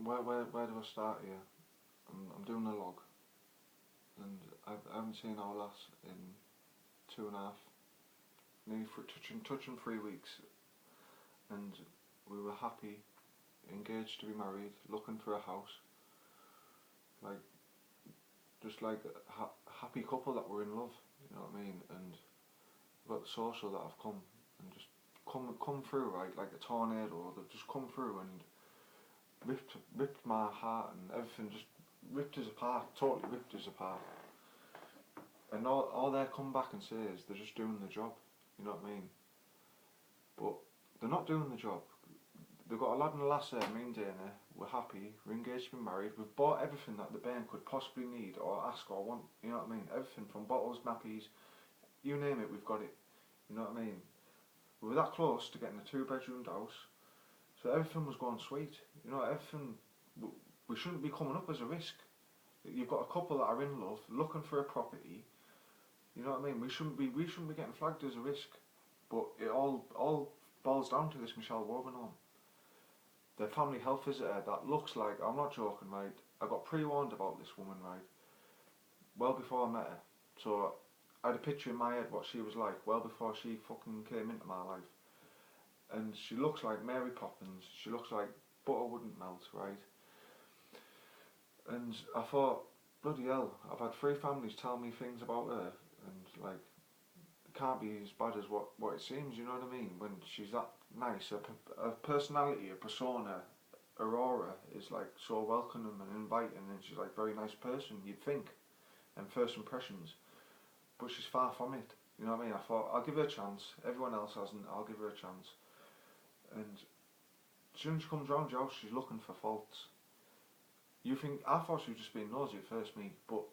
where do I start here? I'm doing a log, and I haven't seen our lass in 2.5, nearly touching 3 weeks, and we were happy, engaged to be married, looking for a house, like just like a happy couple that were in love. You know what I mean? And we've got the social that have come and just come through, right, like a tornado. They've just come through and ripped my heart and everything, just ripped us apart, totally ripped us apart. And all they come back and say is they're just doing the job. You know what I mean? But they're not doing the job. They've got a lad and a lass there, me and Dana. We're happy. We're engaged to be married. We've bought everything that the bairn could possibly need or ask or want. You know what I mean? Everything from bottles, nappies, you name it, we've got it. You know what I mean? We were that close to getting a 2-bedroomed house, so everything was going sweet. You know, everything. We shouldn't be coming up as a risk. You've got a couple that are in love, looking for a property. You know what I mean? We shouldn't be getting flagged as a risk. But it all boils down to this Michelle Warburton. The family health visitor that looks like, I'm not joking, right? I got pre-warned about this woman, right? Well before I met her. So I had a picture in my head what she was like well before she fucking came into my life. And she looks like Mary Poppins. She looks like butter wouldn't melt, right? And I thought, bloody hell, I've had 3 families tell me things about her, and like, it can't be as bad as what it seems, you know what I mean? When she's that nice, her personality, her persona, her aura is like so welcoming and inviting, and she's like a very nice person, you'd think, and first impressions. But she's far from it, you know what I mean? I thought, I'll give her a chance, everyone else hasn't, I'll give her a chance. And as soon as she comes round your house, she's looking for faults. I thought she was just being nosy at first, me, but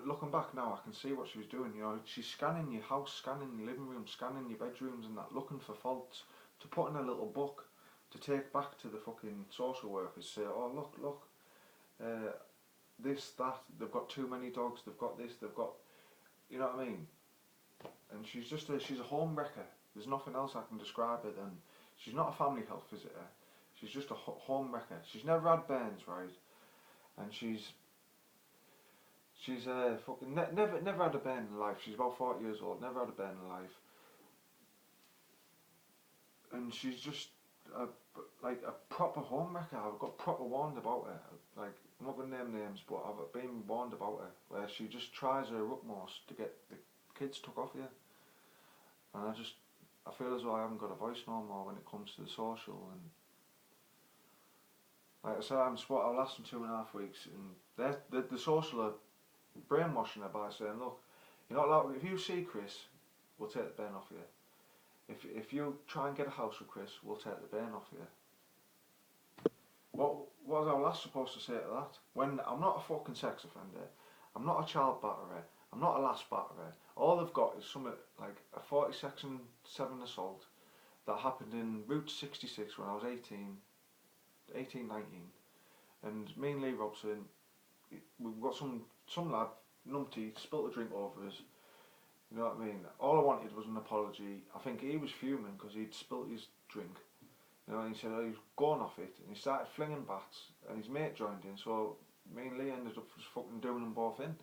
looking back now, I can see what she was doing. You know, she's scanning your house, scanning your living room, scanning your bedrooms and that, looking for faults to put in a little book to take back to the fucking social workers. Say, oh look, this, that, they've got too many dogs, they've got this, they've got, you know what I mean? And she's a home wrecker. There's nothing else I can describe her than. She's not a family health visitor. She's just a home wrecker. She's never had bairns, right? And she's fucking never had a bairn in life. She's about 40 years old. Never had a bairn in life. And she's just like a proper home wrecker. I've got proper warned about her. Like, I'm not going to name names, but I've been warned about her. Where she just tries her utmost to get the kids took off you. And I feel as though I haven't got a voice no more when it comes to the social. And like I said, I'll last in 2.5 weeks, and the social are brainwashing her by saying, look, you're not allowed, if you see Chris, we'll take the bairn off you. If you try and get a house with Chris, we'll take the bairn off you. What was our lass supposed to say to that? When I'm not a fucking sex offender, I'm not a child batterer, I'm not a lass batterer. All I've got is something like a 40 section 7 assault that happened in Route 66 when I was 19. And me and Lee Robson, we've got some lad, numpty, spilt a drink over us. You know what I mean? All I wanted was an apology. I think he was fuming because he'd spilt his drink. You know, and he said, oh, he was going off it, and he started flinging bats, and his mate joined in, so me and Lee ended up just fucking doing them both in.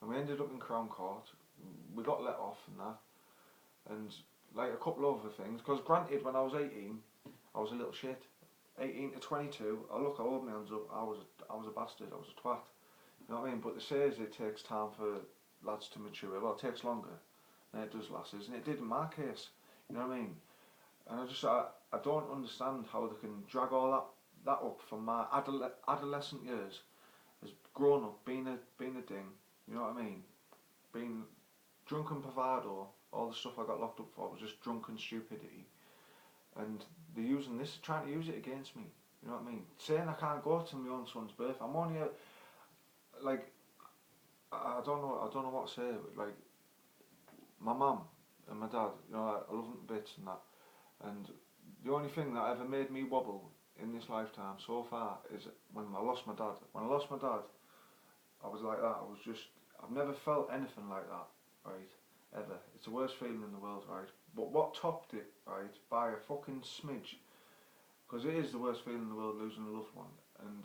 And we ended up in Crown Court. We got let off and that. And like a couple of other things, because granted, when I was 18, I was a little shit. 18 to 22, I hold my hands up, I was a bastard, I was a twat. You know what I mean? But they say it takes time for lads to mature. Well, it takes longer than it does lasses, and it did in my case. You know what I mean? And I don't understand how they can drag all that up from my adolescent years as grown up, being a ding. You know what I mean? Being drunken bravado, all the stuff I got locked up for was just drunken stupidity. And they're using this, trying to use it against me. You know what I mean? Saying I can't go to my own son's birth. I'm only like, I don't know what to say. Like, my mum and my dad, you know, I love them to bits and that. And the only thing that ever made me wobble in this lifetime so far is when I lost my dad. When I lost my dad, I was like that. I've never felt anything like that, right? Ever. It's the worst feeling in the world, right? But what topped it, right, by a fucking smidge, because it is the worst feeling in the world, losing a loved one. And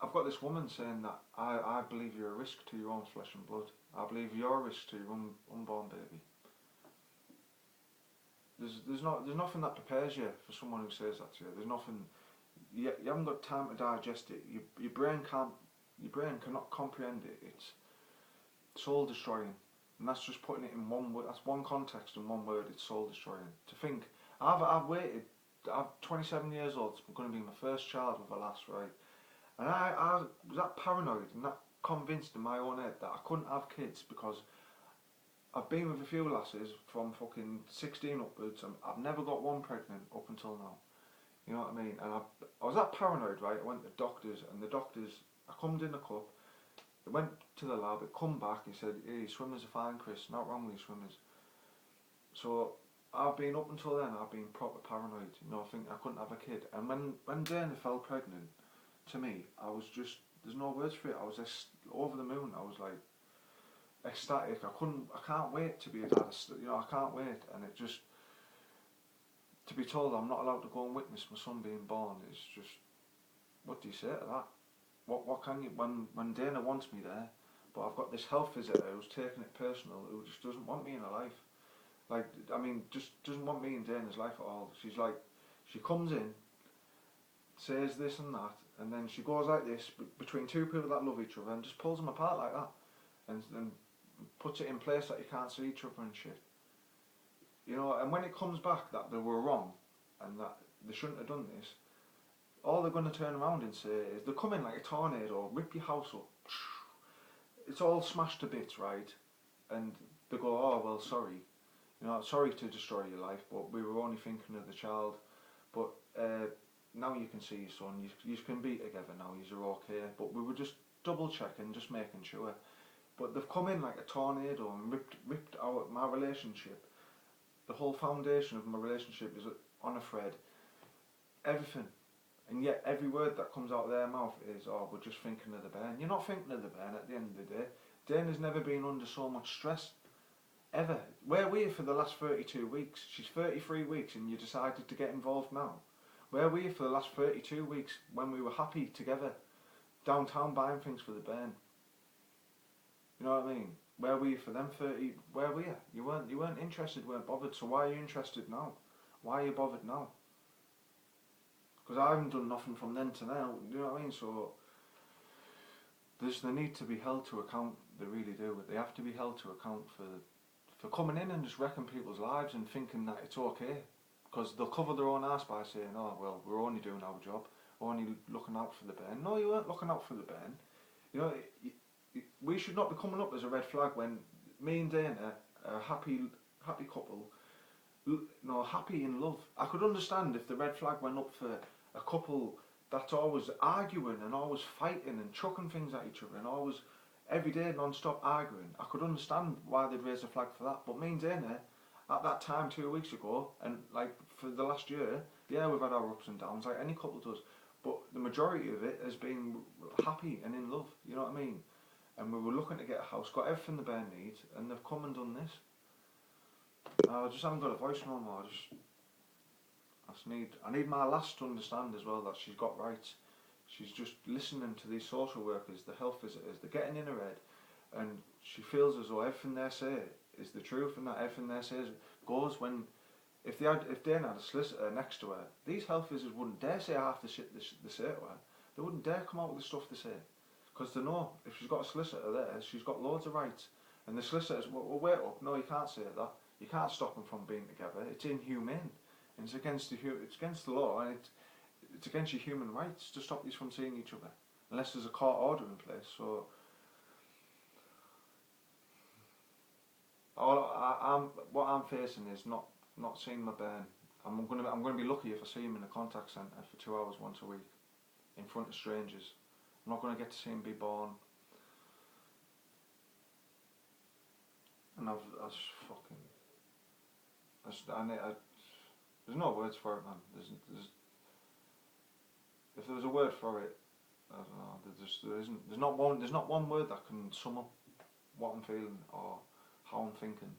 I've got this woman saying that I believe you're a risk to your own flesh and blood. I believe you're a risk to your unborn baby. There's nothing that prepares you for someone who says that to you. There's nothing. You haven't got time to digest it. Your brain cannot comprehend it. It's soul destroying, and that's just putting it in one word. That's one context and one word. It's soul destroying. To think I've waited. I'm 27 years old. It's going to be my first child with a lass, right? And I was that paranoid and that convinced in my own head that I couldn't have kids because I've been with a few lasses from fucking 16 upwards and I've never got one pregnant up until now. You know what I mean? And I was that paranoid, right? I went to doctors and the doctors, I come in the cup, it went to the lab, it come back, he said, hey, your swimmers are fine, Chris, not wrong with your swimmers. So I've been, up until then, I've been proper paranoid, you know, I think I couldn't have a kid. And when Dana fell pregnant, to me, I was just, there's no words for it, I was just over the moon, I was like, ecstatic, I can't wait to be a dad, you know, I can't wait, and it just, to be told I'm not allowed to go and witness my son being born is just, what do you say to that? What can you, when Dana wants me there, but I've got this health visitor who's taking it personal, who just doesn't want me in her life. Like, I mean, just doesn't want me in Dana's life at all. She's like, she comes in, says this and that, and then she goes like this, between two people that love each other, and just pulls them apart like that, and puts it in place that you can't see each other and shit. You know, and when it comes back that they were wrong, and that they shouldn't have done this, all they're going to turn around and say is, they come in like a tornado, rip your house up, it's all smashed to bits, right? And they go, oh, well, sorry. You know, sorry to destroy your life, but we were only thinking of the child. But now you can see your son, you can be together now, you're okay. But we were just double checking, just making sure. But they've come in like a tornado and ripped out my relationship. The whole foundation of my relationship is on a thread. Everything. And yet every word that comes out of their mouth is, oh, we're just thinking of the bairn. You're not thinking of the bairn at the end of the day. Dana's never been under so much stress. Ever. Where were you for the last 32 weeks? She's 33 weeks and you decided to get involved now. Where were you for the last 32 weeks when we were happy together? Downtown buying things for the bairn. You know what I mean? Where were you for them 30? Where were you? You weren't interested, weren't bothered. So why are you interested now? Why are you bothered now? Because I haven't done nothing from then to now. You know what I mean? So they need to be held to account. They really do. They have to be held to account for coming in and just wrecking people's lives and thinking that it's okay. Because they'll cover their own ass by saying, oh, well, we're only doing our job. We're only looking out for the bairn. No, you weren't looking out for the bairn. You know, we should not be coming up as a red flag when me and Dana are a happy couple, no, happy in love. I could understand if the red flag went up for a couple that's always arguing and always fighting and chucking things at each other and always every day non-stop arguing. I could understand why they'd raise a flag for that. But me and Dana, at that time 2 weeks ago, and like for the last year, yeah, we've had our ups and downs like any couple does. But the majority of it has been happy and in love. You know what I mean? And we were looking to get a house, got everything the bairn needs, and they've come and done this. I just haven't got a voice no more. I need my lass to understand as well that she's got rights. She's just listening to these social workers, the health visitors, they're getting in her head, and she feels as though everything they say is the truth and that everything they say goes when, if Dana had a solicitor next to her, these health visitors wouldn't dare say half the shit they say to her. They wouldn't dare come out with the stuff they say. Because they know, if she's got a solicitor there, she's got loads of rights. And the solicitors, well, wait up, no, you can't say that. You can't stop them from being together. It's inhumane. And it's against the law, and it's against your human rights to stop these from seeing each other. Unless there's a court order in place. So, what I'm facing is not seeing my bairn. I'm gonna be lucky if I see him in a contact centre for 2 hours once a week, in front of strangers. I'm not going to get to see him be born. And there's no words for it, man. If there was a word for it, I don't know. There's not one word that can sum up what I'm feeling or how I'm thinking.